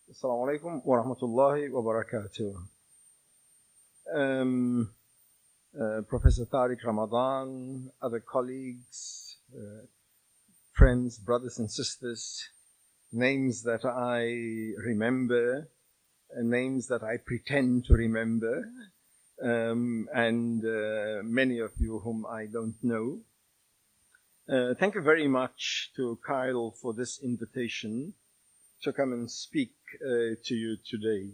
Assalamu alaikum wa rahmatullahi wa barakatuh. Professor Tariq Ramadan, other colleagues, friends, brothers and sisters, names that I remember, names that I pretend to remember, and many of you whom I don't know. Thank you very much to Kyle for this invitation to come and speak to you today.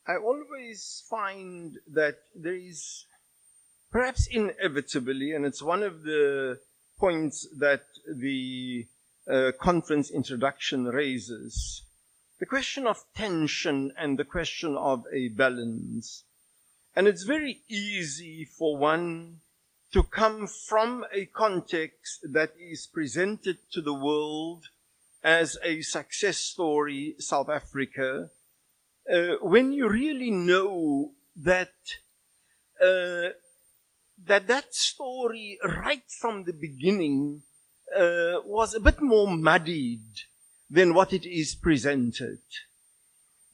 I always find that there is, perhaps inevitably, and it's one of the points that the conference introduction raises, the question of tension and the question of a balance. And it's very easy for one to come from a context that is presented to the world as a success story, South Africa, when you really know that that story right from the beginning was a bit more muddied than what it is presented.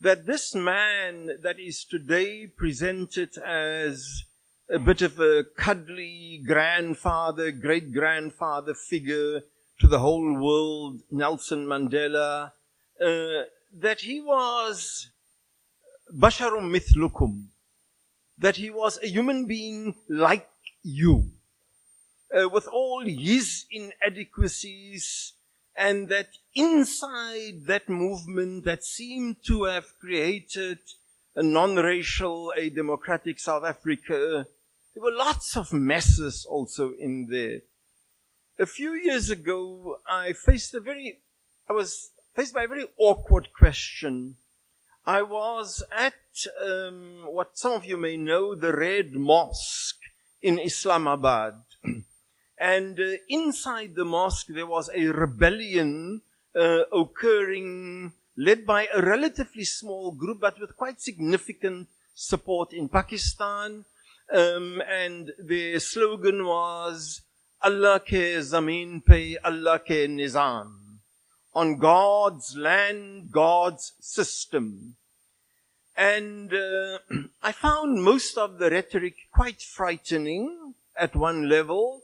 That this man that is today presented as a bit of a cuddly grandfather, great-grandfather figure to the whole world, Nelson Mandela, that he was basharum mithlukum, that he was a human being like you, with all his inadequacies, and that inside that movement that seemed to have created a non-racial, a democratic South Africa, there were lots of messes also in there. A few years ago, I was faced by a very awkward question. I was at what some of you may know, the Red Mosque in Islamabad. And inside the mosque, there was a rebellion occurring, led by a relatively small group, but with quite significant support in Pakistan. And their slogan was, Allah ke zameen pe, Allah ke nizam. On God's land, God's system. And I found most of the rhetoric quite frightening at one level.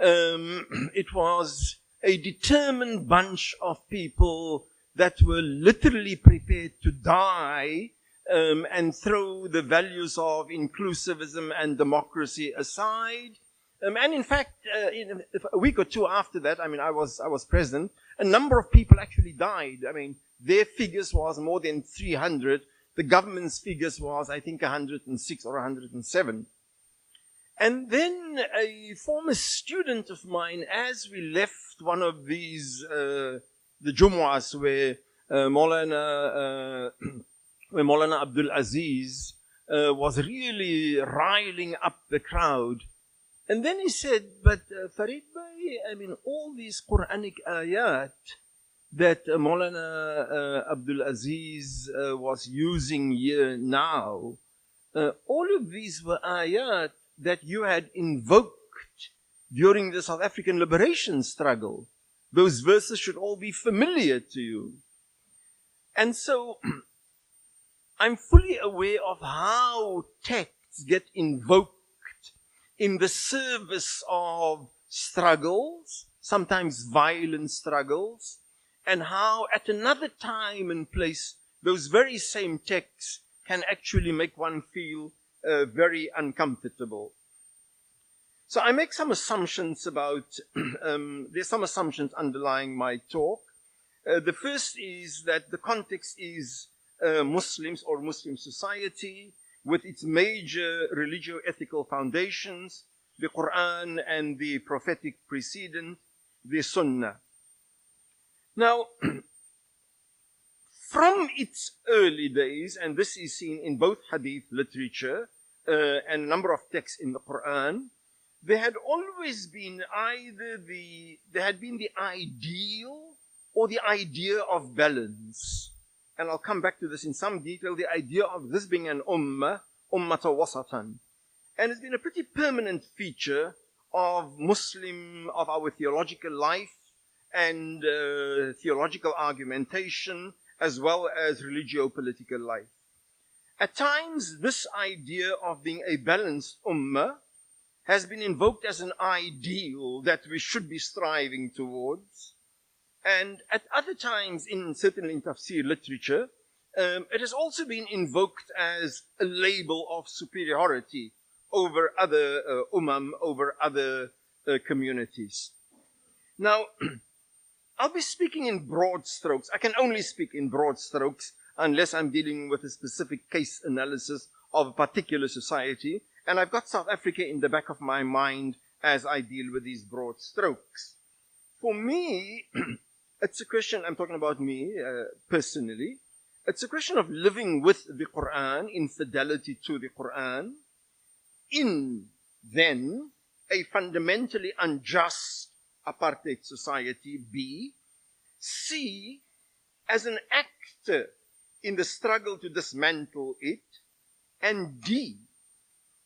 It was a determined bunch of people that were literally prepared to die and throw the values of inclusivism and democracy aside. And in fact, a week or two after that, I was present, a number of people actually died. Their figures was more than 300. The government's figures was, I think, 106 or 107. And then a former student of mine, as we left one of these, the Jumu'ahs where Maulana Abdul Aziz was really riling up the crowd. And then he said, but Farid Bhai, all these Quranic ayat that Maulana Abdul Aziz was using here now, all of these were ayat that you had invoked during the South African liberation struggle. Those verses should all be familiar to you. And so I'm fully aware of how texts get invoked in the service of struggles, sometimes violent struggles, and how at another time and place, those very same texts can actually make one feel very uncomfortable. So I make some assumptions about, there's some assumptions underlying my talk. The first is that the context is Muslims or Muslim society with its major religio-ethical foundations, the Quran and the prophetic precedent, the Sunnah. Now, from its early days, and this is seen in both hadith literature and a number of texts in the Quran, there had always been there had been the ideal or the idea of balance. And I'll come back to this in some detail, the idea of this being an ummah, ummata wasatan. And it's been a pretty permanent feature of our theological life and theological argumentation, as well as religio-political life. At times, this idea of being a balanced ummah has been invoked as an ideal that we should be striving towards. And at other times, certainly in tafsir literature, it has also been invoked as a label of superiority over other over other communities. Now, I'll be speaking in broad strokes. I can only speak in broad strokes unless I'm dealing with a specific case analysis of a particular society. And I've got South Africa in the back of my mind as I deal with these broad strokes. For me, it's a question, I'm talking about me personally, it's a question of living with the Quran, in fidelity to the Quran, in then a fundamentally unjust apartheid society, B, C, as an actor in the struggle to dismantle it, and D,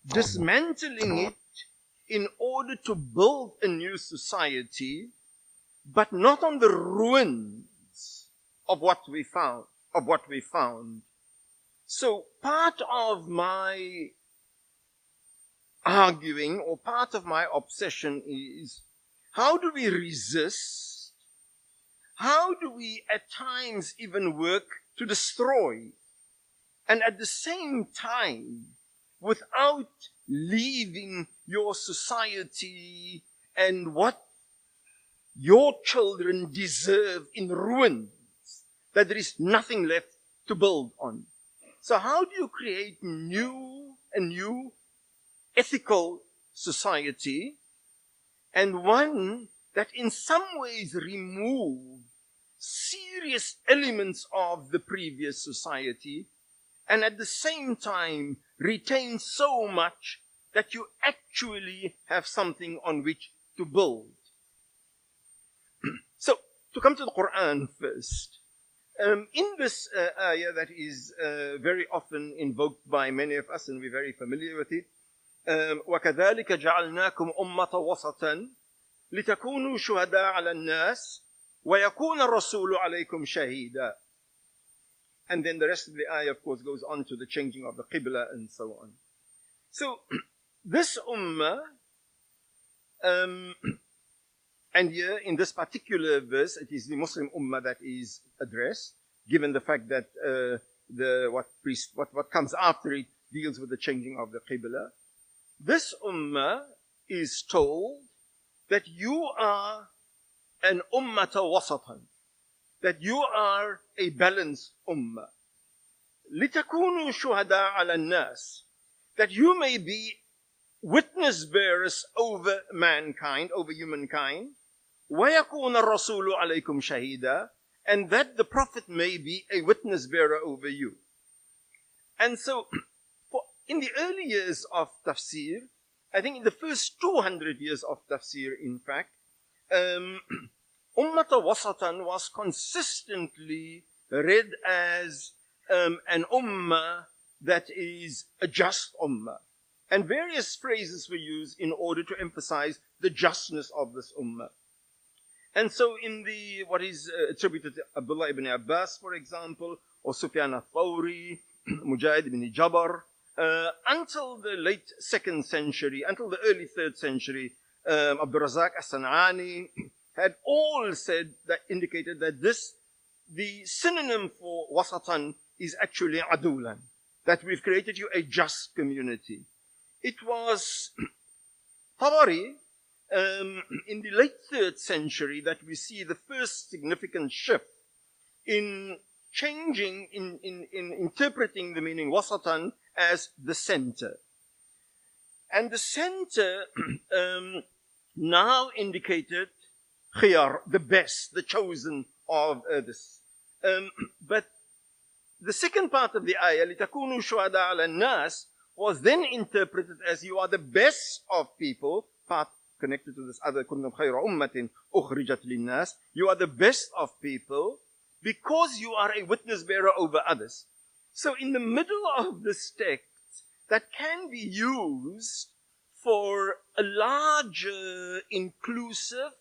dismantling it in order to build a new society, but not on the ruins of what we found. So part of my arguing, or part of my obsession, is how do we resist? How do we at times even work to destroy? And at the same time, without leaving your society and what your children deserve in ruins, that there is nothing left to build on. So how do you create a new ethical society, and one that in some ways remove serious elements of the previous society, and at the same time retain so much that you actually have something on which to build? So, to come to the Quran first. In this ayah that is very often invoked by many of us, and we're very familiar with it, وَكَذَلِكَ جَعَلْنَاكُمْ أُمَّةً وَسَطًا لِتَكُونُوا شُهَدَاءَ عَلَى النَّاسِ وَيَكُونَ الرَّسُولُ عَلَيْكُمْ شَهِيدًا. And then the rest of the ayah, of course, goes on to the changing of the qibla and so on. So, this ummah, and here in this particular verse, it is the Muslim ummah that is addressed, given the fact that what comes after it deals with the changing of the qibla. This ummah is told that you are an ummata wasatan, that you are a balanced ummah. لِتَكُونُوا شُهَدَاءَ عَلَى النَّاسِ, that you may be witness bearers over mankind, over humankind. وَيَكُونَ الرَّسُولُ عَلَيْكُمْ شَهِيدًا, and that the Prophet may be a witness bearer over you. And so, in the early years of tafsir, I think in the first 200 years of tafsir, in fact, Ummata Wasatan was consistently read as an ummah that is a just ummah. And various phrases were used in order to emphasize the justness of this ummah. And so in what is attributed to Abdullah ibn Abbas, for example, or Sufyan al-Thawri, Mujahid ibn Jabr, until the late 2nd century, until the early 3rd century, Abdul Razak as-San'ani had all indicated that the synonym for wasatan is actually adulan, that we've created you a just community. It was Tabari, in the late 3rd century, that we see the first significant shift in changing, in interpreting the meaning wasatan as the center. And the center now indicated khiyar, the best, the chosen of this. But the second part of the ayah, لِتَكُونُوا شُهَدَاءَ عَلَى النَّاسِ, was then interpreted as you are the best of people, part connected to this other, كُنْتُمْ خَيْرَ أُمَّةٍ أُخْرِجَتْ لِلنَّاسِ, you are the best of people because you are a witness bearer over others. So in the middle of this text, that can be used for a larger, inclusive,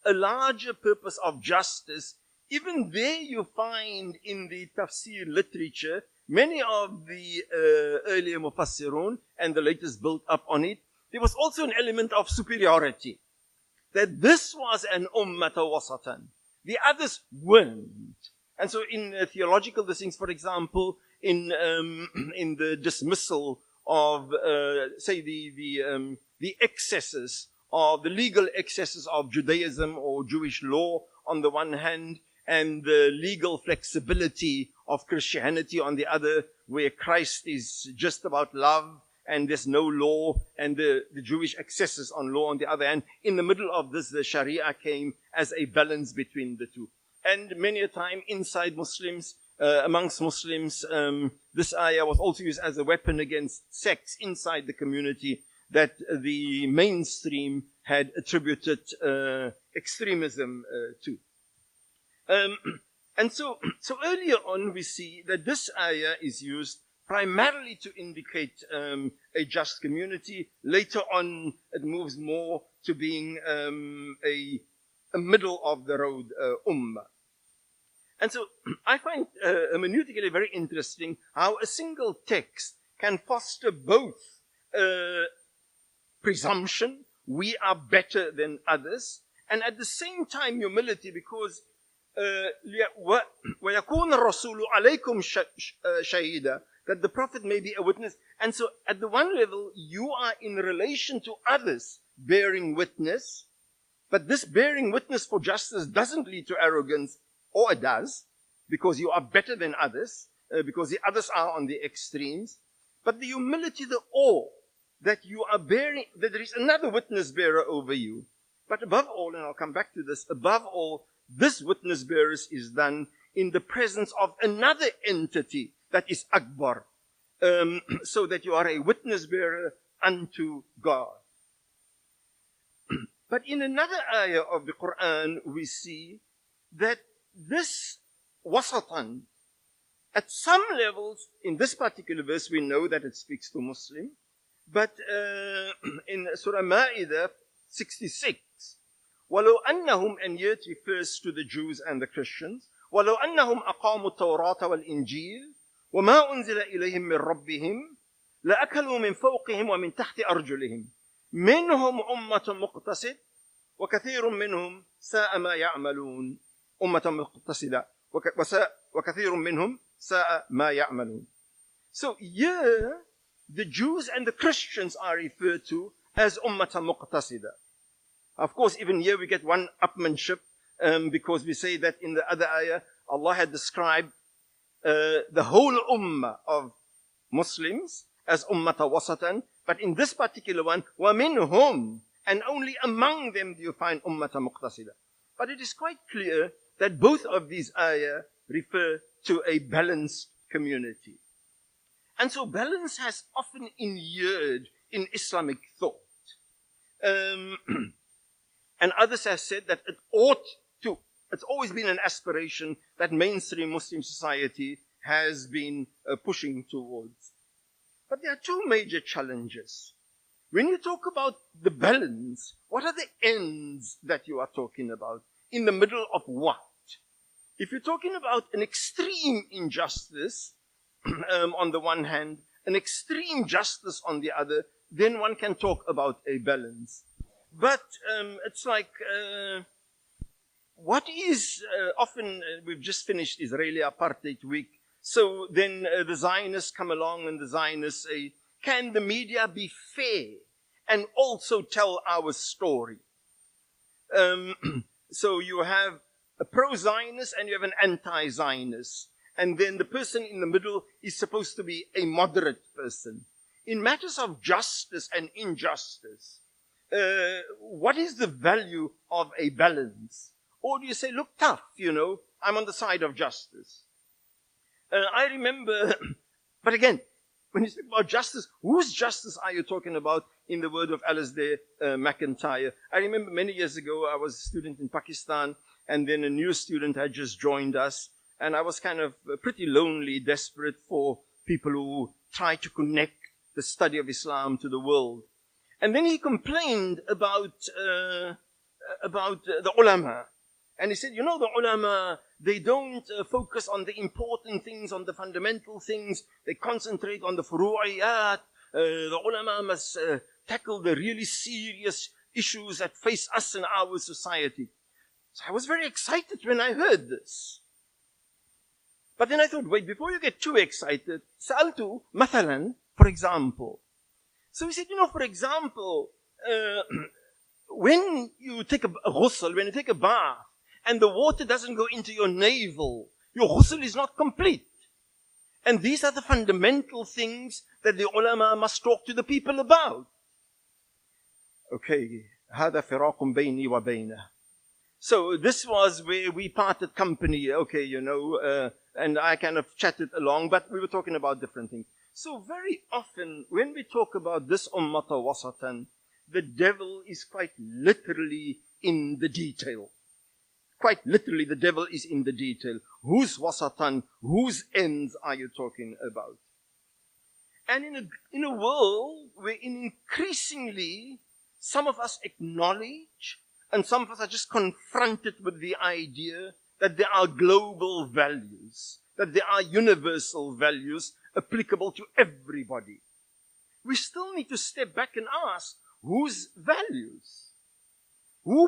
a larger purpose of justice. Even there you find in the tafsir literature, many of the earlier mufassirun and the latest built up on it, there was also an element of superiority. That this was an ummata wasatan. The others weren't. And so in theological things, for example, in the dismissal of, say, the excesses, of the legal excesses of Judaism or Jewish law on the one hand, and the legal flexibility of Christianity on the other, where Christ is just about love and there's no law, and the Jewish excesses on law on the other hand. In the middle of this, the Sharia came as a balance between the two. And many a time inside Muslims, amongst Muslims, this ayah was also used as a weapon against sects inside the community that the mainstream had attributed extremism to. And so earlier on we see that this ayah is used primarily to indicate a just community. Later on it moves more to being a middle of the road ummah. And so I find hermeneutically very interesting how a single text can foster both presumption, we are better than others, and at the same time humility, because وَيَكُونَ الرَّسُولُ عَلَيْكُمْ شَهِيدًا, that the Prophet may be a witness. And so at the one level, you are in relation to others bearing witness, but this bearing witness for justice doesn't lead to arrogance, or it does, because you are better than others, because the others are on the extremes. But the humility, the awe that you are bearing, that there is another witness bearer over you. But above all, and I'll come back to this, above all, this witness bearer is done in the presence of another entity that is Akbar, so that you are a witness bearer unto God. But in another ayah of the Quran, we see that this wasatan, at some levels, in this particular verse, we know that it speaks to Muslim, but in Surah Ma'idah 66, وَلَوْ أَنَّهُمْ, and yet refers to the Jews and the Christians, وَلَوْ أَنَّهُمْ أَقَامُوا التَّوْرَاةَ وَالْإِنْجِيلَ وَمَا أُنزِلَ إِلَيْهِمْ مِنْ رَبِّهِمْ لَأَكَلُوا مِنْ فَوْقِهِمْ وَمِنْ تَحْتِ أَرْجُلِهِمْ مِنْهُمْ أُمَّةٌ مُقْتَصِدَةٌ وَكَثِيرٌ مِنْهُمْ سَاءَ مَا يَعْمَلُونَ. أُمَّةٌ مُقْتَصِدَةٌ وَكَثِيرٌ مِنْهُمْ سَاءَ مَا يَعْمَلُونَ. So here, the Jews and the Christians are referred to as Ummata Muqtasida. Of course, even here we get one upmanship, because we say that in the other ayah, Allah had described the whole ummah of Muslims as Ummata Wasatan, but in this particular one, وَمِنْهُمْ, and only among them do you find Ummata Muqtasida. But it is quite clear that both of these ayah refer to a balanced community. And so balance has often inhered in Islamic thought. And others have said that it ought to. It's always been an aspiration that mainstream Muslim society has been pushing towards. But there are two major challenges. When you talk about the balance, what are the ends that you are talking about? In the middle of what? If you're talking about an extreme injustice, on the one hand, an extreme justice on the other, then one can talk about a balance. But it's like, what is often, we've just finished Israeli Apartheid Week, so then the Zionists come along and the Zionists say, can the media be fair and also tell our story? So you have a pro-Zionist and you have an anti-Zionist. And then the person in the middle is supposed to be a moderate person. In matters of justice and injustice, what is the value of a balance? Or do you say, look, tough, I'm on the side of justice. I remember, but again, when you speak about justice, whose justice are you talking about in the word of Alasdair McIntyre? I remember many years ago, I was a student in Pakistan, and then a new student had just joined us, and I was kind of pretty lonely, desperate for people who try to connect the study of Islam to the world. And then he complained about about the ulama. And he said, the ulama, they don't focus on the important things, on the fundamental things. They concentrate on the furu'iyat. The ulama must tackle the really serious issues that face us in our society. So I was very excited when I heard this. But then I thought, wait, before you get too excited, sa'altu, mathalan, for example. So he said, for example, when you take a ghusl, when you take a bath, and the water doesn't go into your navel, your ghusl is not complete. And these are the fundamental things that the ulama must talk to the people about. Okay, هذا فراق بيني وبينه. So this was where we parted company, okay, and I kind of chatted along, but we were talking about different things. So very often, when we talk about this ummata wasatan, the devil is quite literally in the detail. Quite literally, the devil is in the detail. Whose wasatan, whose ends are you talking about? And in a world where increasingly some of us acknowledge and some of us are just confronted with the idea that there are global values, that there are universal values applicable to everybody. We still need to step back and ask, whose values? Who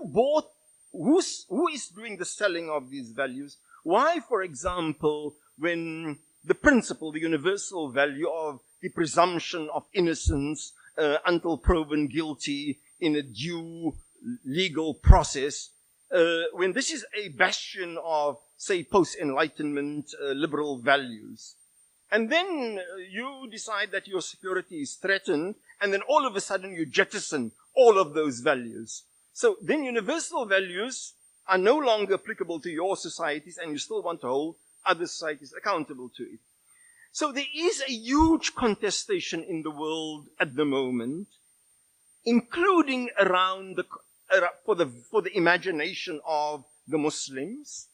is doing the selling of these values? Why, for example, when the principle, the universal value of the presumption of innocence until proven guilty in a due legal process, when this is a bastion of, say, post-enlightenment liberal values, and then you decide that your security is threatened, and then all of a sudden you jettison all of those values. So then universal values are no longer applicable to your societies, and you still want to hold other societies accountable to it. So there is a huge contestation in the world at the moment, including around for the imagination of the Muslims.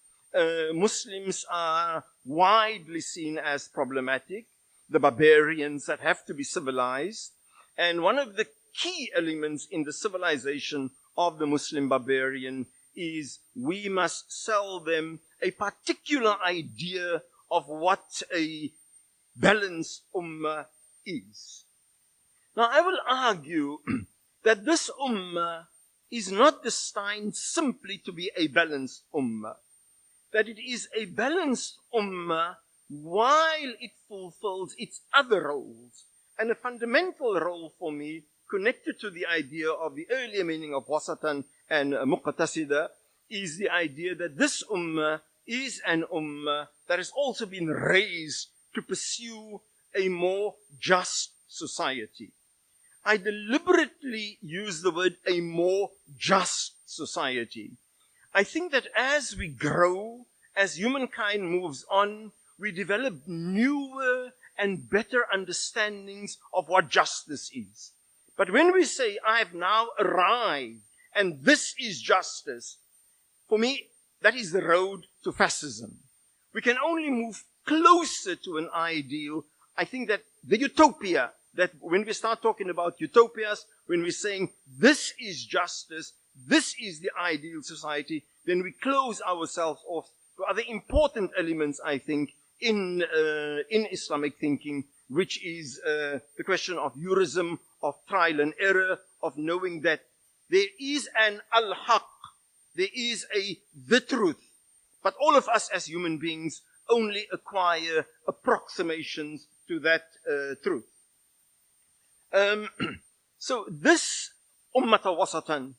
Muslims are widely seen as problematic, the barbarians that have to be civilized. And one of the key elements in the civilization of the Muslim barbarian is we must sell them a particular idea of what a balanced ummah is. Now, I will argue that this ummah is not destined simply to be a balanced ummah. That it is a balanced ummah while it fulfills its other roles. And a fundamental role for me, connected to the idea of the earlier meaning of wasatan and muqtasida, is the idea that this ummah is an ummah that has also been raised to pursue a more just society. I deliberately use the word a more just society. I think that as we grow, as humankind moves on, we develop newer and better understandings of what justice is. But when we say, I've now arrived and this is justice, for me, that is the road to fascism. We can only move closer to an ideal. I think that the utopia, that when we start talking about utopias, when we're saying this is justice, this is the ideal society, then we close ourselves off to other important elements, I think, in Islamic thinking, which is the question of jurism, of trial and error, of knowing that there is an al-haq, there is the truth. But all of us as human beings only acquire approximations to that truth. So this ummata wasatan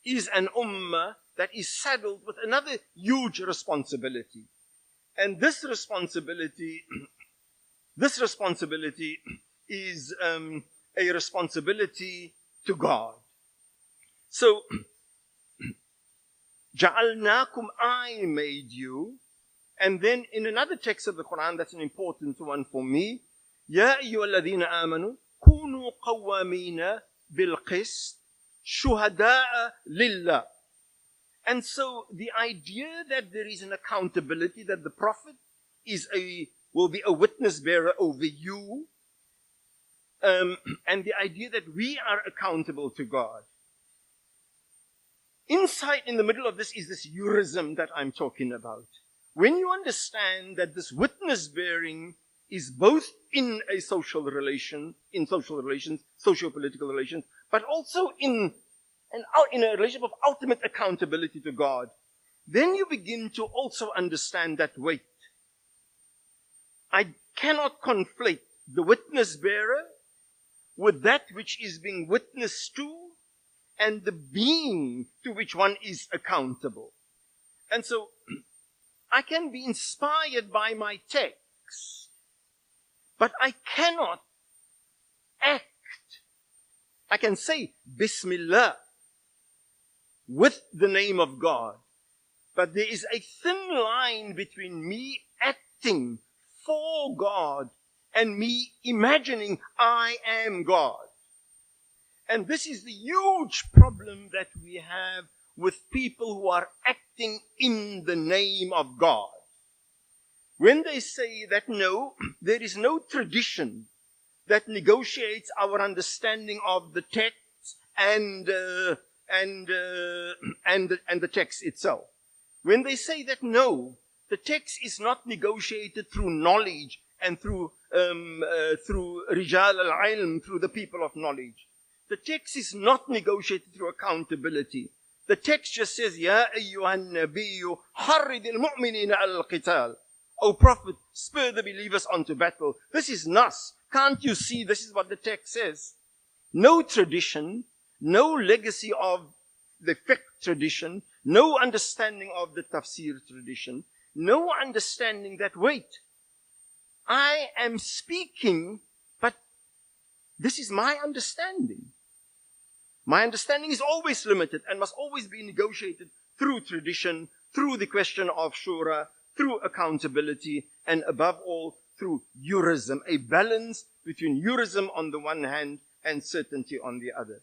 is an ummah that is saddled with another huge responsibility. And this responsibility is a responsibility to God. So, Ja'alnakum, I made you. And then in another text of the Quran, that's an important one for me, Ya ayyuhalladhina amanu, kunu qawwamina bilqist, shuhada'a lillah. And so the idea that there is an accountability, that the Prophet will be a witness bearer over you, and the idea that we are accountable to God. In inside, in the middle of this, is this jurism that I'm talking about. When you understand that this witness bearing is both in a social relation, in social relations, socio-political relations, but also in a relationship of ultimate accountability to God, then you begin to also understand that, wait, I cannot conflate the witness bearer with that which is being witnessed to and the being to which one is accountable. And so I can be inspired by my text, but I cannot act. I can say Bismillah with the name of God, but there is a thin line between me acting for God and me imagining I am God. And this is the huge problem that we have with people who are acting in the name of God. When they say that no, there is no tradition that negotiates our understanding of the text and the text itself. When they say that no, the text is not negotiated through knowledge and through Rijal al-Ilm, through the people of knowledge. The text is not negotiated through accountability. The text just says, Ya ayyuhan nabiyyu harrid al-mu'minina al-qital. O Prophet, spur the believers onto battle. This is nas. Can't you see this is what the text says? No tradition, no legacy of the fiqh tradition, no understanding of the tafsir tradition, no understanding that, wait, I am speaking, but this is my understanding. My understanding is always limited and must always be negotiated through tradition, through the question of shura, through accountability, and above all, through jurism, a balance between jurism on the one hand and certainty on the other.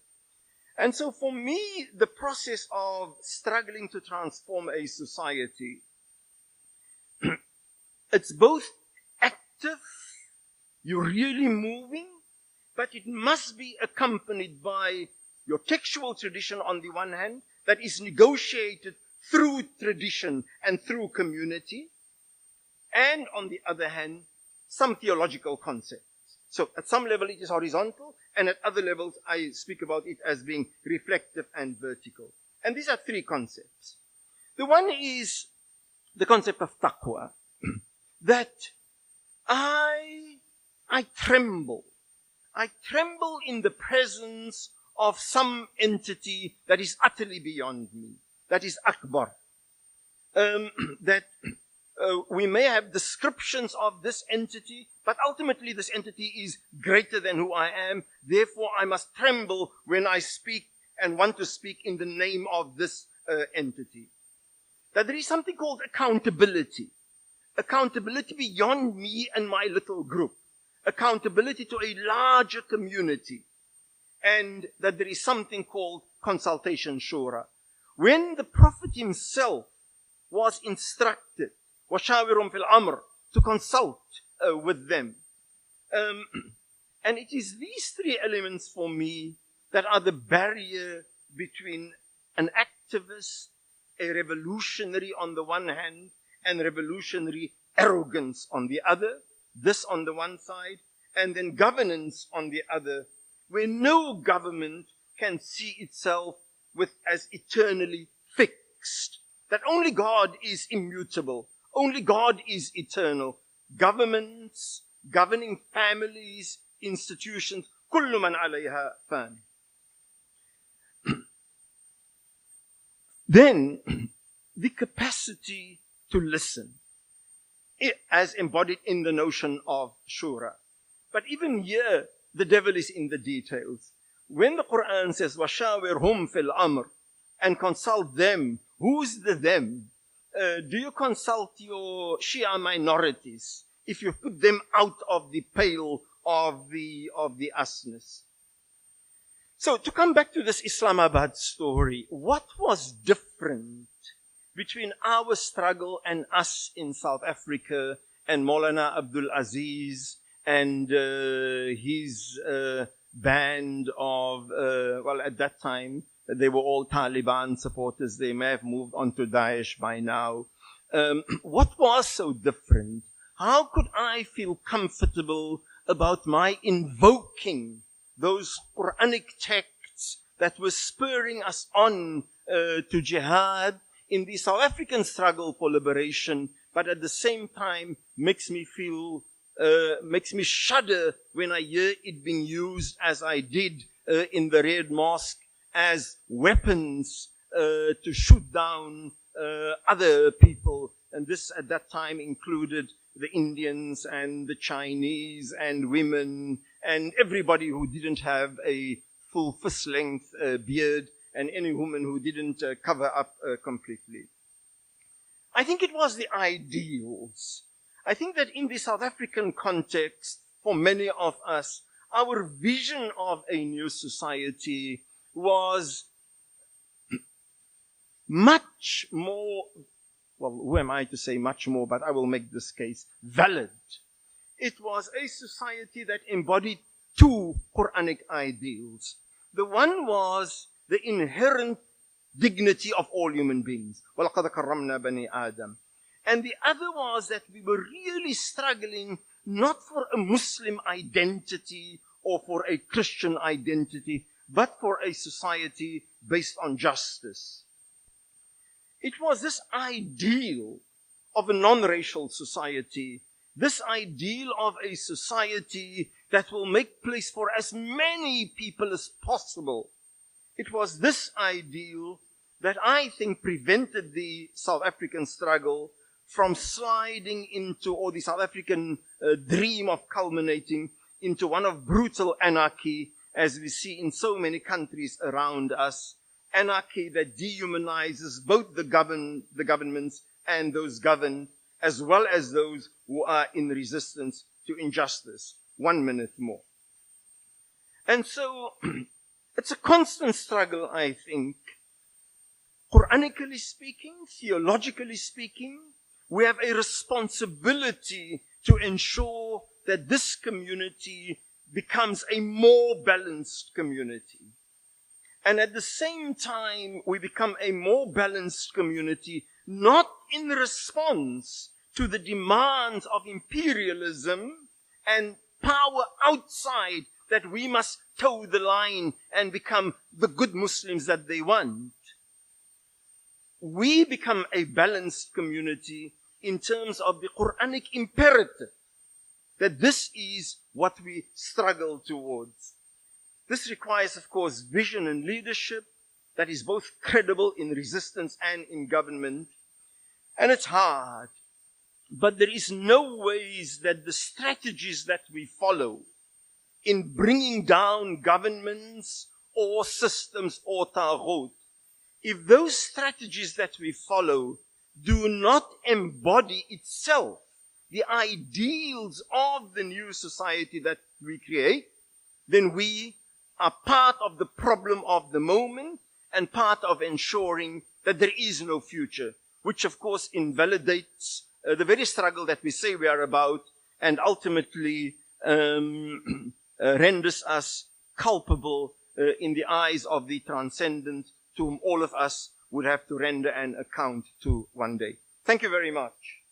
And so for me, the process of struggling to transform a society, it's both active, you're really moving, but it must be accompanied by your textual tradition on the one hand, that is negotiated through tradition and through community, and on the other hand, some theological concepts. So at some level it is horizontal, and at other levels I speak about it as being reflective and vertical. And these are three concepts. The one is the concept of taqwa, that I tremble. I tremble in the presence of some entity that is utterly beyond me, that is Akbar. We may have descriptions of this entity, but ultimately this entity is greater than who I am. Therefore, I must tremble when I speak and want to speak in the name of this entity. That there is something called accountability. Accountability beyond me and my little group. Accountability to a larger community. And that there is something called consultation shura. When the Prophet himself was instructed, وَشَاوِرُمْ فِي الْأَمْرِ, to consult with them. And it is these three elements for me that are the barrier between an activist, a revolutionary on the one hand, and revolutionary arrogance on the other, this on the one side, and then governance on the other, where no government can see itself as eternally fixed. That only God is immutable. Only God is eternal. Governments, governing families, institutions, كُلُّ مَنْ عَلَيْهَا فَانٍ. Then, the capacity to listen, as embodied in the notion of shura. But even here, the devil is in the details. When the Quran says, وَشَاوِرْهُمْ فِي الْأَمْرِ, and consult them, who's the them? Do you consult your Shia minorities if you put them out of the pale of the usness? So to come back to this Islamabad story, what was different between our struggle and us in South Africa and Maulana Abdul Aziz and his band of, at that time, They were all Taliban supporters. They may have moved on to Daesh by now. What was so different? How could I feel comfortable about my invoking those Quranic texts that were spurring us on to jihad in the South African struggle for liberation, but at the same time makes me shudder when I hear it being used as I did in the Red Mosque as weapons to shoot down other people. And this at that time included the Indians and the Chinese and women and everybody who didn't have a full fist-length beard and any woman who didn't cover up completely. I think it was the ideals. I think that in the South African context, for many of us, our vision of a new society was much more, well, who am I to say much more, but I will make this case valid. It was a society that embodied two Quranic ideals. The one was the inherent dignity of all human beings. وَلَقَدْ كَرَّمْنَا بَنِي آدَمَ. And the other was that we were really struggling not for a Muslim identity or for a Christian identity, but for a society based on justice. It was this ideal of a non-racial society, this ideal of a society that will make place for as many people as possible. It was this ideal that I think prevented the South African struggle from sliding into, or the South African dream of culminating into one of brutal anarchy, as we see in so many countries around us. Anarchy that dehumanizes both the governments and those governed, as well as those who are in resistance to injustice. 1 minute more. And so, it's a constant struggle, I think. Quranically speaking, theologically speaking, we have a responsibility to ensure that this community becomes a more balanced community. And at the same time, we become a more balanced community, not in response to the demands of imperialism and power outside, that we must toe the line and become the good Muslims that they want. We become a balanced community in terms of the Quranic imperative, that this is what we struggle towards. This requires, of course, vision and leadership that is both credible in resistance and in government. And it's hard. But there is no ways that the strategies that we follow in bringing down governments or systems or taghut, if those strategies that we follow do not embody itself the ideals of the new society that we create, then we are part of the problem of the moment and part of ensuring that there is no future, which of course invalidates the very struggle that we say we are about, and ultimately renders us culpable in the eyes of the transcendent, to whom all of us would have to render an account to one day. Thank you very much.